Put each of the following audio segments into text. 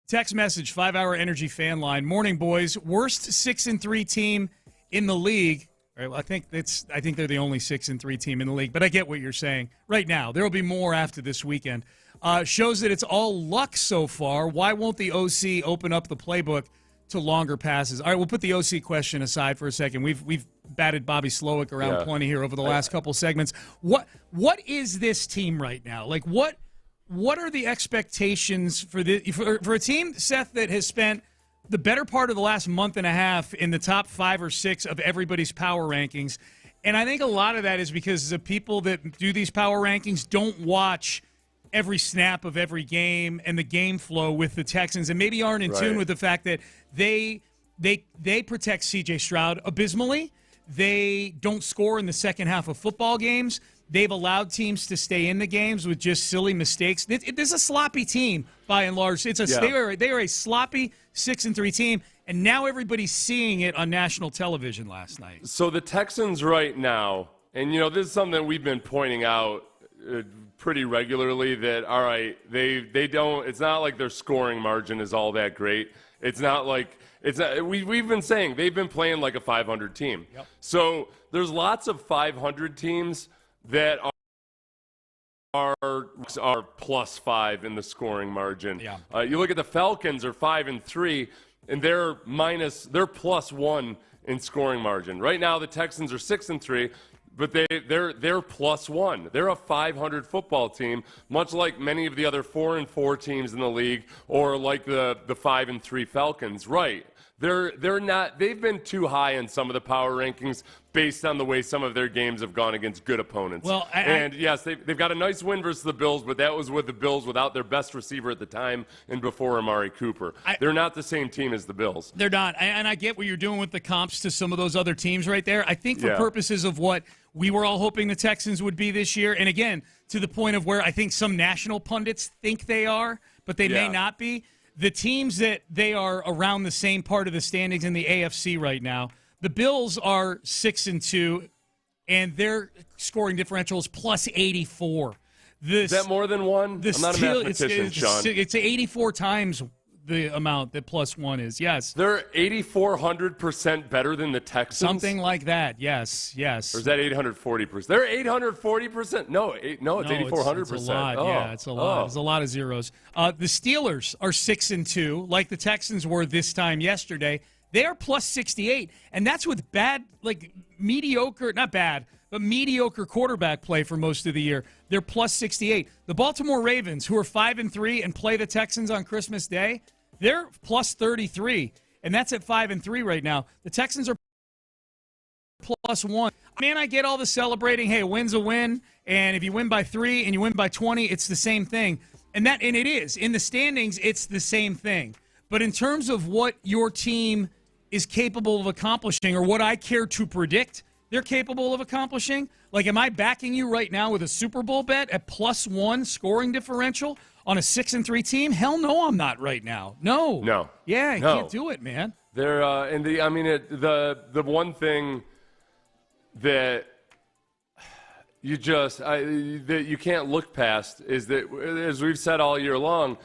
Text message, 5-Hour Energy fan line. Morning, boys. Worst 6-3 team in the league. All right, well, I think they're the only 6-3 team in the league, but I get what you're saying. Right now, there will be more after this weekend. Shows that it's all luck so far. Why won't the OC open up the playbook to longer passes? All right, we'll put the OC question aside for a second. We've batted Bobby Slowick around plenty here over the last couple segments. What is this team right now? Like what are the expectations for a team, Seth, that has spent the better part of the last month and a half in the top 5 or 6 of everybody's power rankings? And I think a lot of that is because the people that do these power rankings don't watch every snap of every game and the game flow with the Texans, and maybe aren't in tune with the fact that they protect C.J. Stroud abysmally. They don't score in the second half of football games. They've allowed teams to stay in the games with just silly mistakes. This is a sloppy team, by and large. They are a sloppy 6-3 team, and now everybody's seeing it on national television last night. So the Texans right now, and this is something that we've been pointing out pretty regularly, that all right, they don't. It's not like their scoring margin is all that great. It's not like we've been saying they've been playing like a 500 team. Yep. So there's lots of 500 teams that are +5 in the scoring margin. Yeah. You look at the Falcons are 5-3, and they're +1 in scoring margin. Right now, the Texans are 6-3, but they're +1. They're a 500 football team, much like many of the other 4-4 teams in the league, or like the 5-3 Falcons. Right. They're not. They've been too high in some of the power rankings based on the way some of their games have gone against good opponents. Well, yes, they've got a nice win versus the Bills, but that was with the Bills without their best receiver at the time and before Amari Cooper. They're not the same team as the Bills. They're not, and I get what you're doing with the comps to some of those other teams right there. I think for purposes of what we were all hoping the Texans would be this year, and again, to the point of where I think some national pundits think they are, but they may not be. The teams that they are around the same part of the standings in the AFC right now, the Bills are 6-2, and their scoring differential is +84. Is that more than one? I'm not a mathematician, Sean. It's 84 times the amount that +1 is, yes. They're 8,400% better than the Texans? Something like that, yes. Or is that 840%? They're 840%? No, it's 8,400%. It's a lot, yeah, it's a lot. There's a lot of zeros. The Steelers are 6-2, like the Texans were this time yesterday. They are +68, and that's with mediocre quarterback play for most of the year. They're +68. The Baltimore Ravens, who are 5-3 and play the Texans on Christmas Day, they're +33, and that's at 5-3 right now. The Texans are +1. Man, I get all the celebrating. Hey, a win's a win, and if you win by 3 and you win by 20, it's the same thing. And it is. In the standings, it's the same thing. But in terms of what your team is capable of accomplishing, or what I care to predict they're capable of accomplishing, like, am I backing you right now with a Super Bowl bet at +1 scoring differential on a 6-3 team? Hell no, I'm not right now. No. Yeah, you can't do it, man. They're the one thing that you can't look past is that, as we've said all year long,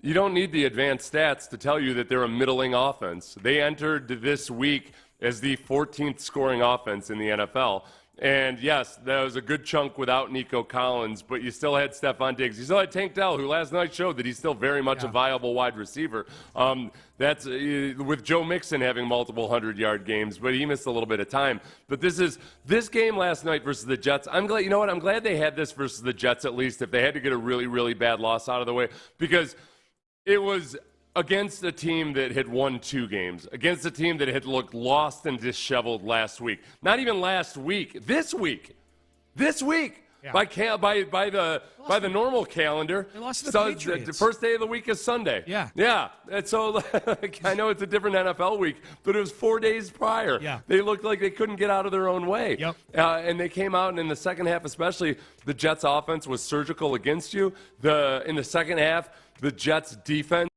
you don't need the advanced stats to tell you that they're a middling offense. They entered this week as the 14th scoring offense in the NFL. And, yes, that was a good chunk without Nico Collins, but you still had Stephon Diggs. You still had Tank Dell, who last night showed that he's still very much a viable wide receiver. That's with Joe Mixon having multiple 100-yard games, but he missed a little bit of time. But this game last night versus the Jets, I'm glad. You know what? I'm glad they had this versus the Jets, at least, if they had to get a really, really bad loss out of the way, because it was against a team that had won 2 games, against a team that had looked lost and disheveled last week. Not even last week, this week. Yeah. By the normal calendar, they lost to the Patriots. The first day of the week is Sunday. Yeah. And so I know it's a different NFL week, but it was 4 days prior. Yeah. They looked like they couldn't get out of their own way. Yep. And they came out, and in the second half especially, the Jets offense was surgical against you. In the second half, the Jets defense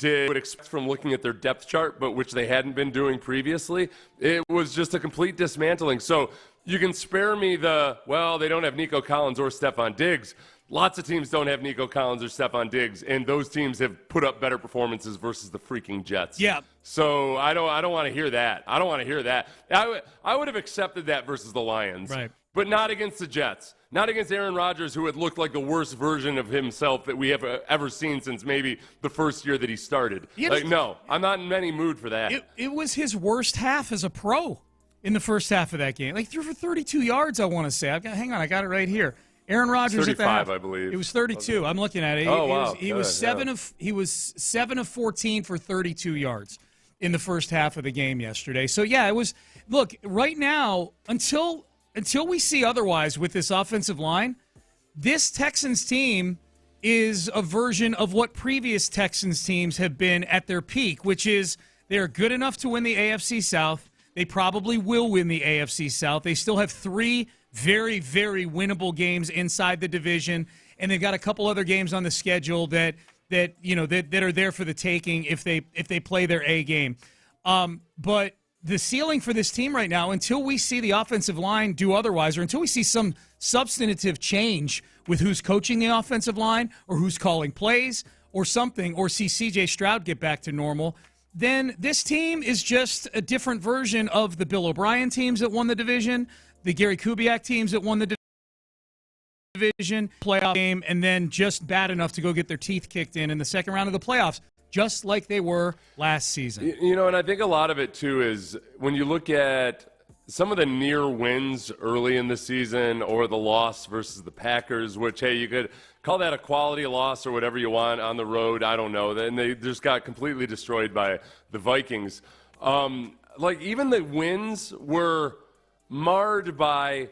would expect from looking at their depth chart, but which they hadn't been doing previously. It was just a complete dismantling. So you can spare me they don't have Nico Collins or Stephon Diggs. Lots of teams don't have Nico Collins or Stephon Diggs, and those teams have put up better performances versus the freaking Jets. Yeah. So I don't want to hear that. I don't want to hear that. I would have accepted that versus the Lions. Right. But not against the Jets. Not against Aaron Rodgers, who had looked like the worst version of himself that we have ever seen since maybe the first year that he started. No, I'm not in any mood for that. It was his worst half as a pro in the first half of that game. Like, threw for 32 yards, I want to say. Hang on, I got it right here. Aaron Rodgers 35, at the half. I believe. It was 32. I'm looking at it. Oh, wow. He was 7 of 14 for 32 yards in the first half of the game yesterday. So yeah, it was. Look, right now, until we see otherwise with this offensive line, this Texans team is a version of what previous Texans teams have been at their peak, which is they're good enough to win the AFC South. They probably will win the AFC South. They still have 3 very, very winnable games inside the division, and they've got a couple other games on the schedule that are there for the taking if they play their A game. But the ceiling for this team right now, until we see the offensive line do otherwise, or until we see some substantive change with who's coaching the offensive line or who's calling plays or something, or see C.J. Stroud get back to normal, then this team is just a different version of the Bill O'Brien teams that won the division, the Gary Kubiak teams that won the division playoff game, and then just bad enough to go get their teeth kicked in the second round of the playoffs, just like they were last season. And I think a lot of it, too, is when you look at some of the near wins early in the season or the loss versus the Packers, which, hey, you could call that a quality loss or whatever you want on the road. I don't know. Then they just got completely destroyed by the Vikings. Even the wins were marred by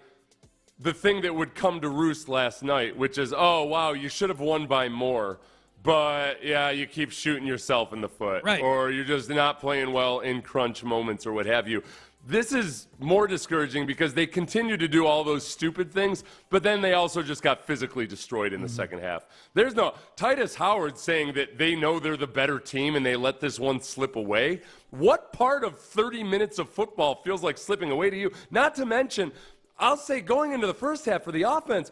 the thing that would come to roost last night, which is, oh, wow, you should have won by more. But, yeah, you keep shooting yourself in the foot. Right. Or you're just not playing well in crunch moments or what have you. This is more discouraging because they continue to do all those stupid things, but then they also just got physically destroyed in the second half. There's no Titus Howard saying that they know they're the better team and they let this one slip away. What part of 30 minutes of football feels like slipping away to you? Not to mention, I'll say going into the first half for the offense,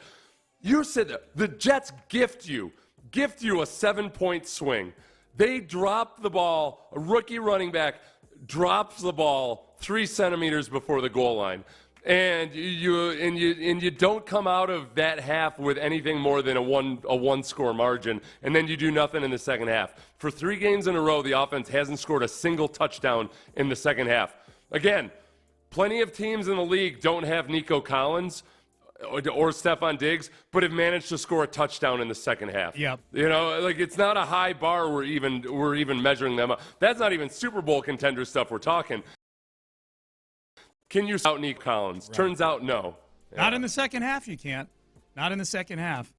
you said the Jets gift you a 7-point swing. They drop the ball, a rookie running back drops the ball 3 centimeters before the goal line. And you don't come out of that half with anything more than a one-score margin, and then you do nothing in the second half. For 3 games in a row, the offense hasn't scored a single touchdown in the second half. Again, plenty of teams in the league don't have Nico Collins or Stephon Diggs, but have managed to score a touchdown in the second half. Yep. It's not a high bar we're even measuring them up. That's not even Super Bowl contender stuff we're talking. Can you out Nico Collins? Right. Turns out no. Not in the second half, you can't. Not in the second half.